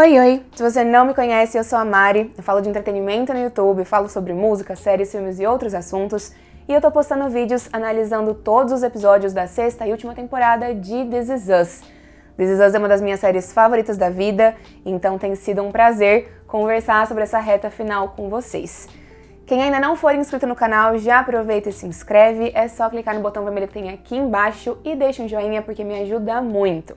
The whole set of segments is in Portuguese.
Oi, oi! Se você não me conhece, eu sou a Mari, eu falo de entretenimento no YouTube, falo sobre música, séries, filmes e outros assuntos, e eu tô postando vídeos analisando todos os episódios da sexta e última temporada de This Is Us. This Is Us é uma das minhas séries favoritas da vida, então tem sido um prazer conversar sobre essa reta final com vocês. Quem ainda não for inscrito no canal, já aproveita e se inscreve, é só clicar no botão vermelho que tem aqui embaixo e deixa um joinha porque me ajuda muito.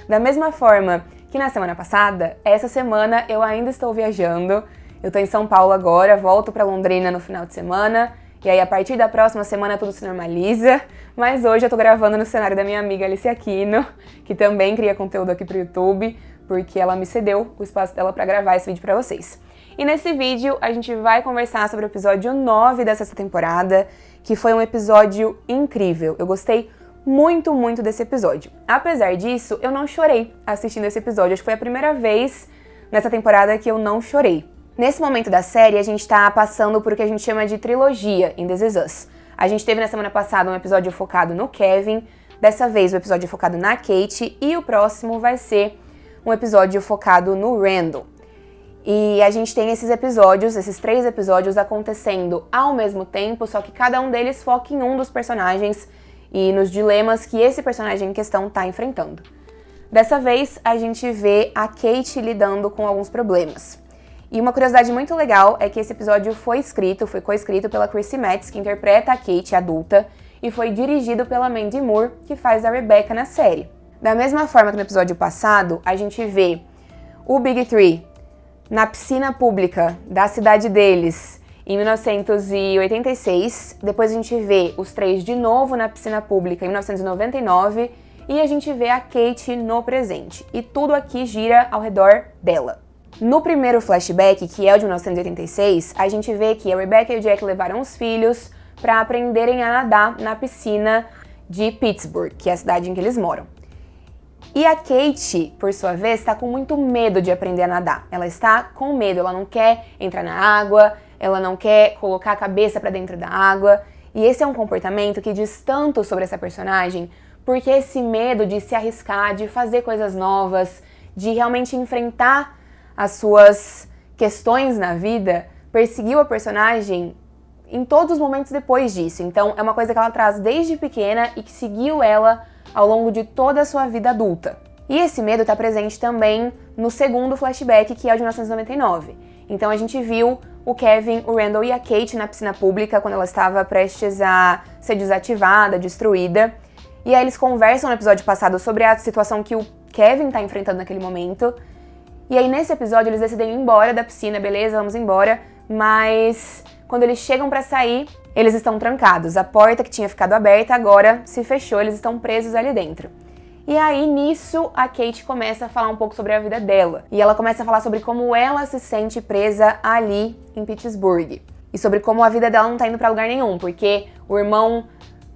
Da mesma forma que na semana passada, essa semana eu ainda estou viajando. Eu tô em São Paulo agora, volto pra Londrina no final de semana, e aí a partir da próxima semana tudo se normaliza, mas hoje eu tô gravando no cenário da minha amiga Alice Aquino, que também cria conteúdo aqui pro YouTube, porque ela me cedeu o espaço dela pra gravar esse vídeo pra vocês. E nesse vídeo a gente vai conversar sobre o episódio 9 dessa temporada, que foi um episódio incrível. Eu gostei muito desse episódio. Apesar disso, eu não chorei assistindo esse episódio. Acho que foi a primeira vez nessa temporada que eu não chorei. Nesse momento da série, a gente tá passando por o que a gente chama de trilogia em This Is Us. A gente teve na semana passada um episódio focado no Kevin, dessa vez o episódio focado na Kate, e o próximo vai ser um episódio focado no Randall. E a gente tem esses episódios, esses 3 episódios acontecendo ao mesmo tempo, só que cada um deles foca em um dos personagens e nos dilemas que esse personagem em questão está enfrentando. Dessa vez, a gente vê a Kate lidando com alguns problemas. E uma curiosidade muito legal é que esse episódio foi co-escrito pela Chrissy Metz, que interpreta a Kate adulta, e foi dirigido pela Mandy Moore, que faz a Rebecca na série. Da mesma forma que no episódio passado, a gente vê o Big Three na piscina pública da cidade deles, em 1986, depois a gente vê os 3 de novo na piscina pública em 1999 e a gente vê a Kate no presente. E tudo aqui gira ao redor dela. No primeiro flashback, que é o de 1986, a gente vê que a Rebecca e o Jack levaram os filhos para aprenderem a nadar na piscina de Pittsburgh, que é a cidade em que eles moram. E a Kate, por sua vez, está com muito medo de aprender a nadar. Ela está com medo, ela não quer entrar na água, ela não quer colocar a cabeça pra dentro da água. E esse é um comportamento que diz tanto sobre essa personagem, porque esse medo de se arriscar, de fazer coisas novas, de realmente enfrentar as suas questões na vida, perseguiu a personagem em todos os momentos depois disso. Então é uma coisa que ela traz desde pequena e que seguiu ela ao longo de toda a sua vida adulta. E esse medo está presente também no segundo flashback, que é o de 1999. Então a gente viu o Kevin, o Randall e a Kate na piscina pública quando ela estava prestes a ser desativada, destruída. E aí eles conversam no episódio passado sobre a situação que o Kevin está enfrentando naquele momento. E aí nesse episódio eles decidem ir embora da piscina, beleza, vamos embora. Mas quando eles chegam para sair, eles estão trancados. A porta que tinha ficado aberta agora se fechou, eles estão presos ali dentro. E aí, nisso, a Kate começa a falar um pouco sobre a vida dela. E ela começa a falar sobre como ela se sente presa ali em Pittsburgh. E sobre como a vida dela não tá indo pra lugar nenhum, porque o irmão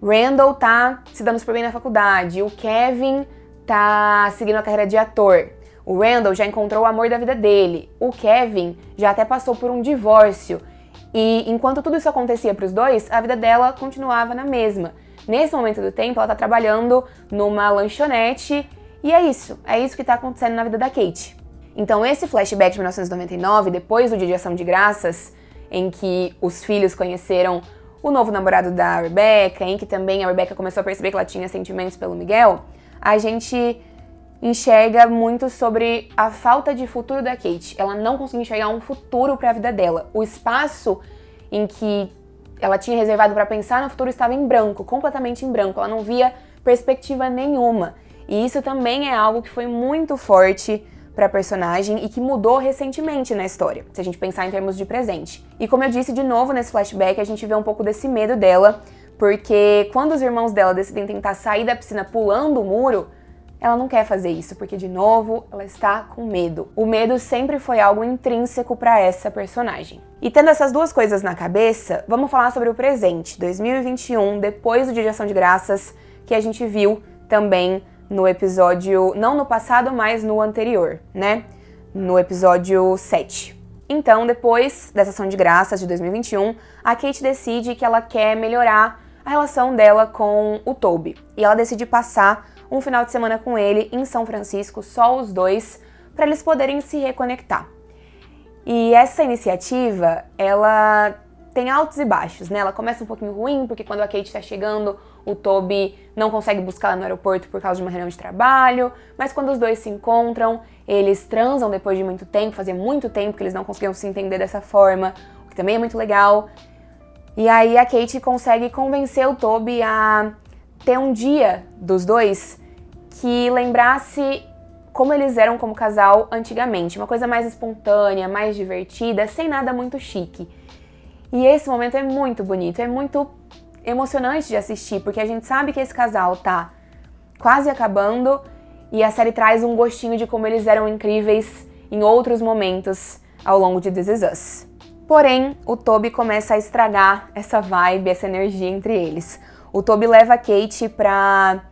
Randall tá se dando super bem na faculdade, o Kevin tá seguindo a carreira de ator. O Randall já encontrou o amor da vida dele. O Kevin já até passou por um divórcio. E enquanto tudo isso acontecia pros dois, a vida dela continuava na mesma. Nesse momento do tempo, ela tá trabalhando numa lanchonete e é isso que tá acontecendo na vida da Kate. Então esse flashback de 1999, depois do Dia de Ação de Graças, em que os filhos conheceram o novo namorado da Rebecca, em que também a Rebecca começou a perceber que ela tinha sentimentos pelo Miguel, a gente enxerga muito sobre a falta de futuro da Kate. Ela não conseguia enxergar um futuro para a vida dela. O espaço em que ela tinha reservado para pensar no futuro estava em branco, completamente em branco. Ela não via perspectiva nenhuma. E isso também é algo que foi muito forte para a personagem e que mudou recentemente na história, se a gente pensar em termos de presente. E como eu disse de novo nesse flashback, a gente vê um pouco desse medo dela, porque quando os irmãos dela decidem tentar sair da piscina pulando o muro, ela não quer fazer isso, porque, de novo, ela está com medo. O medo sempre foi algo intrínseco para essa personagem. E tendo essas duas coisas na cabeça, vamos falar sobre o presente, 2021, depois do Dia de Ação de Graças, que a gente viu também no episódio, não no passado, mas no anterior, né? No episódio 7. Então, depois dessa Ação de Graças de 2021, a Kate decide que ela quer melhorar a relação dela com o Toby. E ela decide passar um final de semana com ele em São Francisco, só os dois, para eles poderem se reconectar. E essa iniciativa, ela tem altos e baixos, né? Ela começa um pouquinho ruim, porque quando a Kate tá chegando, o Toby não consegue buscar ela no aeroporto por causa de uma reunião de trabalho, mas quando os dois se encontram, eles transam depois de muito tempo, fazia muito tempo que eles não conseguiam se entender dessa forma, o que também é muito legal. E aí a Kate consegue convencer o Toby a ter um dia dos dois que lembrasse como eles eram como casal antigamente, uma coisa mais espontânea, mais divertida, sem nada muito chique. E esse momento é muito bonito, é muito emocionante de assistir, porque a gente sabe que esse casal tá quase acabando e a série traz um gostinho de como eles eram incríveis em outros momentos ao longo de This Is Us. Porém, o Toby começa a estragar essa vibe, essa energia entre eles. O Toby leva a Kate pra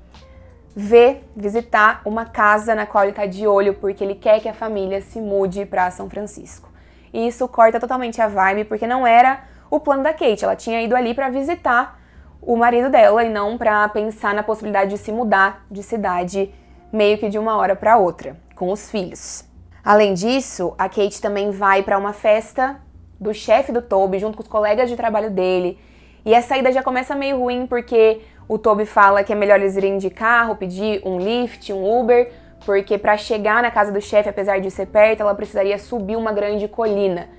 visitar uma casa na qual ele tá de olho, porque ele quer que a família se mude pra São Francisco. E isso corta totalmente a vibe, porque não era o plano da Kate. Ela tinha ido ali pra visitar o marido dela e não pra pensar na possibilidade de se mudar de cidade meio que de uma hora pra outra, com os filhos. Além disso, a Kate também vai pra uma festa do chefe do Toby, junto com os colegas de trabalho dele. E essa ida já começa meio ruim, porque o Toby fala que é melhor eles irem de carro, pedir um Lyft, um Uber, porque pra chegar na casa do chefe, apesar de ser perto, ela precisaria subir uma grande colina.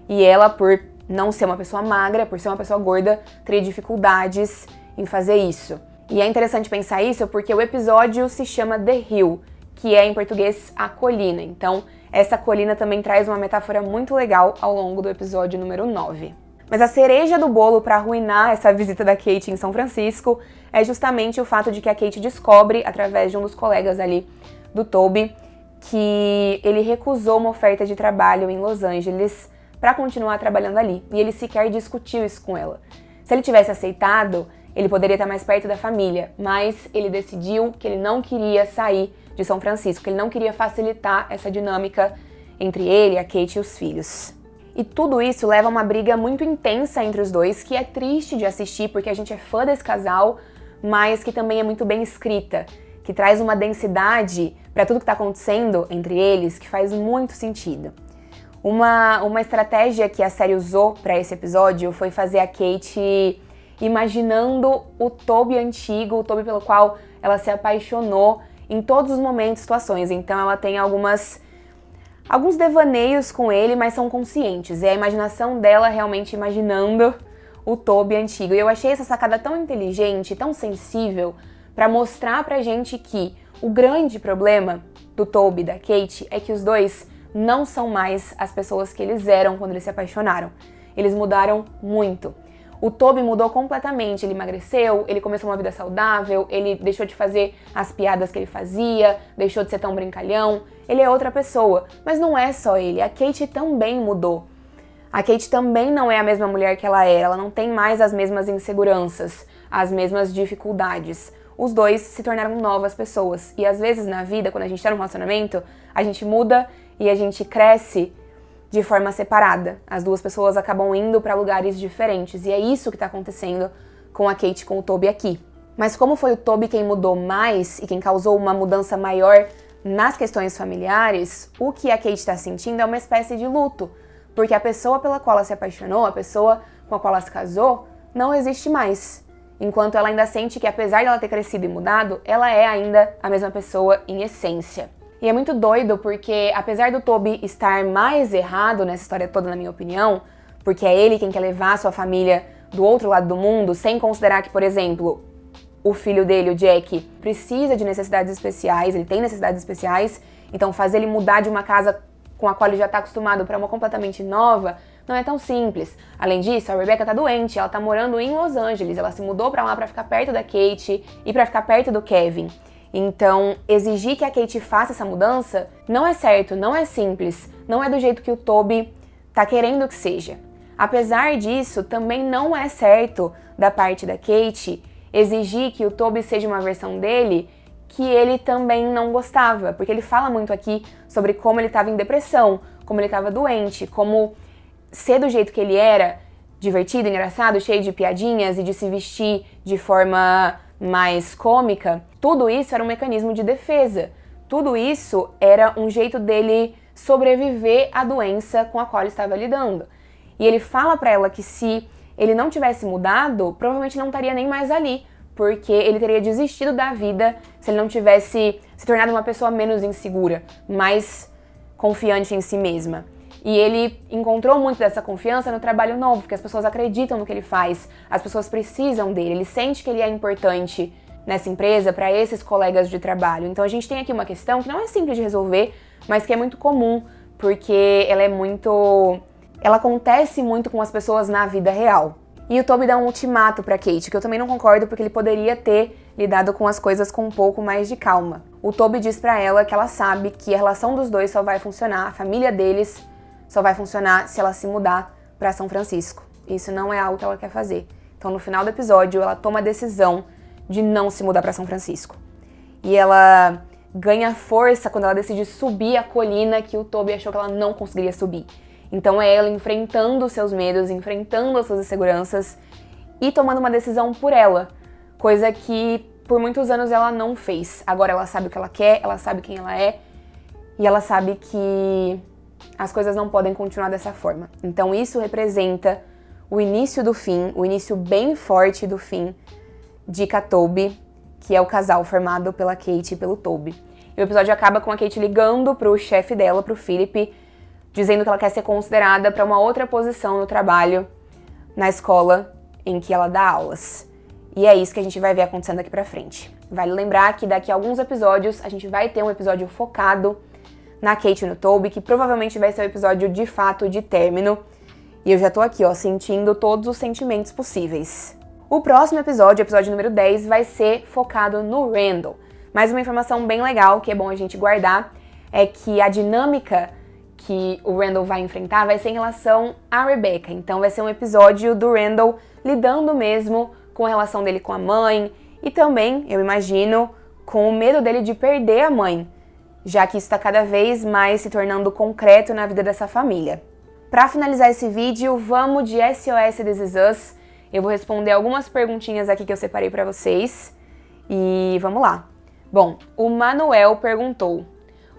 E ela, por não ser uma pessoa magra, por ser uma pessoa gorda, teria dificuldades em fazer isso. E é interessante pensar isso porque o episódio se chama The Hill, que é em português a colina. Então, essa colina também traz uma metáfora muito legal ao longo do episódio número 9. Mas a cereja do bolo para arruinar essa visita da Kate em São Francisco é justamente o fato de que a Kate descobre, através de um dos colegas ali do Toby, que ele recusou uma oferta de trabalho em Los Angeles para continuar trabalhando ali. E ele sequer discutiu isso com ela. Se ele tivesse aceitado, ele poderia estar mais perto da família, mas ele decidiu que ele não queria sair de São Francisco, que ele não queria facilitar essa dinâmica entre ele, a Kate e os filhos. E tudo isso leva a uma briga muito intensa entre os dois, que é triste de assistir porque a gente é fã desse casal, mas que também é muito bem escrita, que traz uma densidade para tudo que está acontecendo entre eles que faz muito sentido. Uma estratégia que a série usou para esse episódio foi fazer a Kate imaginando o Toby antigo, o Toby pelo qual ela se apaixonou em todos os momentos e situações. Então ela tem alguns devaneios com ele, mas são conscientes. É a imaginação dela realmente imaginando o Toby antigo. E eu achei essa sacada tão inteligente, tão sensível, para mostrar pra gente que o grande problema do Toby e da Kate é que os dois não são mais as pessoas que eles eram quando eles se apaixonaram. Eles mudaram muito. O Toby mudou completamente, ele emagreceu, ele começou uma vida saudável, ele deixou de fazer as piadas que ele fazia, deixou de ser tão brincalhão, ele é outra pessoa. Mas não é só ele, a Kate também mudou. A Kate também não é a mesma mulher que ela era, ela não tem mais as mesmas inseguranças, as mesmas dificuldades. Os dois se tornaram novas pessoas. E às vezes na vida, quando a gente tá num relacionamento, a gente muda e a gente cresce de forma separada. As duas pessoas acabam indo para lugares diferentes. E é isso que tá acontecendo com a Kate e com o Toby aqui. Mas como foi o Toby quem mudou mais e quem causou uma mudança maior nas questões familiares, o que a Kate tá sentindo é uma espécie de luto. Porque a pessoa pela qual ela se apaixonou, a pessoa com a qual ela se casou, não existe mais. Enquanto ela ainda sente que, apesar de ela ter crescido e mudado, ela é ainda a mesma pessoa em essência. E é muito doido porque, apesar do Toby estar mais errado nessa história toda, na minha opinião, porque é ele quem quer levar a sua família do outro lado do mundo, sem considerar que, por exemplo, o filho dele, o Jack, precisa de necessidades especiais, ele tem necessidades especiais, então fazer ele mudar de uma casa com a qual ele já está acostumado para uma completamente nova, não é tão simples. Além disso, a Rebecca tá doente, ela tá morando em Los Angeles, ela se mudou pra lá pra ficar perto da Kate e pra ficar perto do Kevin. Então, exigir que a Kate faça essa mudança não é certo, não é simples, não é do jeito que o Toby tá querendo que seja. Apesar disso, também não é certo da parte da Kate exigir que o Toby seja uma versão dele que ele também não gostava, porque ele fala muito aqui sobre como ele estava em depressão, como ele estava doente, como ser do jeito que ele era, divertido, engraçado, cheio de piadinhas e de se vestir de forma mais cômica, tudo isso era um mecanismo de defesa, Tudo isso era um jeito dele sobreviver à doença com a qual ele estava lidando. E ele fala pra ela que se ele não tivesse mudado, provavelmente não estaria nem mais ali, porque ele teria desistido da vida se ele não tivesse se tornado uma pessoa menos insegura, mais confiante em si mesma. E ele encontrou muito dessa confiança no trabalho novo, porque as pessoas acreditam no que ele faz, as pessoas precisam dele, ele sente que ele é importante nessa empresa para esses colegas de trabalho. Então a gente tem aqui uma questão que não é simples de resolver, mas que é muito comum, porque ela acontece muito com as pessoas na vida real. E o Toby dá um ultimato pra Kate, que eu também não concordo, porque ele poderia ter lidado com as coisas com um pouco mais de calma. O Toby diz pra ela que ela sabe que a relação dos dois só vai funcionar, a família deles só vai funcionar se ela se mudar pra São Francisco. Isso não é algo que ela quer fazer. Então no final do episódio ela toma a decisão de não se mudar pra São Francisco. E ela ganha força quando ela decide subir a colina que o Toby achou que ela não conseguiria subir. Então é ela enfrentando os seus medos, enfrentando as suas inseguranças e tomando uma decisão por ela, coisa que por muitos anos ela não fez. Agora ela sabe o que ela quer, ela sabe quem ela é e ela sabe que as coisas não podem continuar dessa forma. Então isso representa o início do fim, o início bem forte do fim de Toby, que é o casal formado pela Kate e pelo Toby. E o episódio acaba com a Kate ligando pro chefe dela, pro Philip, dizendo que ela quer ser considerada para uma outra posição no trabalho, na escola em que ela dá aulas. E é isso que a gente vai ver acontecendo daqui pra frente. Vale lembrar que daqui a alguns episódios a gente vai ter um episódio focado na Kate e no Toby, que provavelmente vai ser o episódio de fato de término. E eu já tô aqui, sentindo todos os sentimentos possíveis. O próximo episódio, o episódio número 10, vai ser focado no Randall. Mas uma informação bem legal, que é bom a gente guardar, é que a dinâmica que o Randall vai enfrentar vai ser em relação à Rebecca. Então vai ser um episódio do Randall lidando mesmo com a relação dele com a mãe e também, eu imagino, com o medo dele de perder a mãe, já que isso está cada vez mais se tornando concreto na vida dessa família. Para finalizar esse vídeo, vamos de SOS This Is Us. Eu vou responder algumas perguntinhas aqui que eu separei para vocês e vamos lá. Bom, o Manuel perguntou: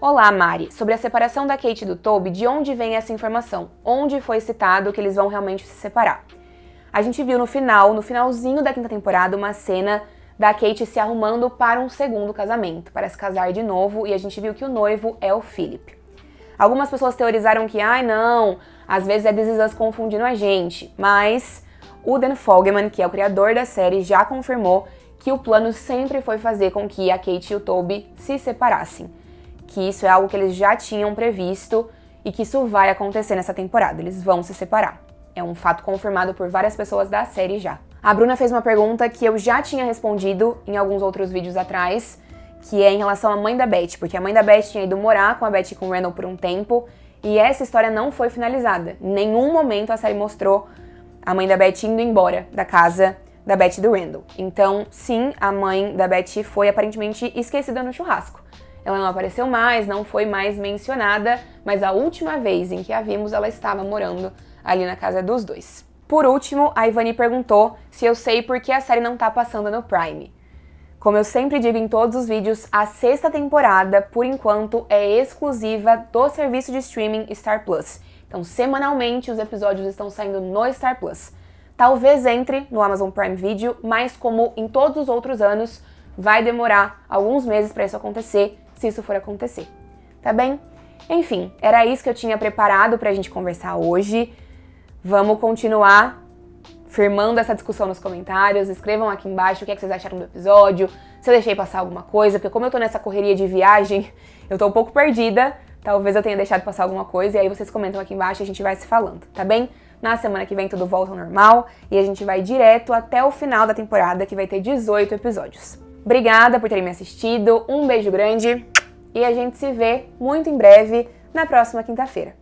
Olá, Mari. Sobre a separação da Kate e do Toby, de onde vem essa informação? Onde foi citado que eles vão realmente se separar? A gente viu no finalzinho da 5ª temporada, uma cena da Kate se arrumando para um segundo casamento, para se casar de novo, e a gente viu que o noivo é o Philip. Algumas pessoas teorizaram que, não, às vezes é This Is Us confundindo a gente, mas o Dan Fogelman, que é o criador da série, já confirmou que o plano sempre foi fazer com que a Kate e o Toby se separassem. Que isso é algo que eles já tinham previsto e que isso vai acontecer nessa temporada, eles vão se separar. É um fato confirmado por várias pessoas da série já. A Bruna fez uma pergunta que eu já tinha respondido em alguns outros vídeos atrás, que é em relação à mãe da Beth, porque a mãe da Beth tinha ido morar com a Beth e com o Randall por um tempo, e essa história não foi finalizada. Em nenhum momento a série mostrou a mãe da Beth indo embora da casa da Beth e do Randall. Então, sim, a mãe da Beth foi aparentemente esquecida no churrasco. Ela não apareceu mais, não foi mais mencionada, mas a última vez em que a vimos, ela estava morando ali na casa dos dois. Por último, a Ivani perguntou se eu sei por que a série não tá passando no Prime. Como eu sempre digo em todos os vídeos, a 6ª temporada, por enquanto, é exclusiva do serviço de streaming Star Plus. Então, semanalmente, os episódios estão saindo no Star Plus. Talvez entre no Amazon Prime Video, mas como em todos os outros anos, vai demorar alguns meses para isso acontecer, se isso for acontecer. Tá bem? Enfim, era isso que eu tinha preparado pra gente conversar hoje. Vamos continuar firmando essa discussão nos comentários. Escrevam aqui embaixo o que é que vocês acharam do episódio, se eu deixei passar alguma coisa, porque como eu tô nessa correria de viagem, eu tô um pouco perdida. Talvez eu tenha deixado passar alguma coisa, e aí vocês comentam aqui embaixo e a gente vai se falando, tá bem? Na semana que vem tudo volta ao normal e a gente vai direto até o final da temporada, que vai ter 18 episódios. Obrigada por terem me assistido, um beijo grande e a gente se vê muito em breve na próxima quinta-feira.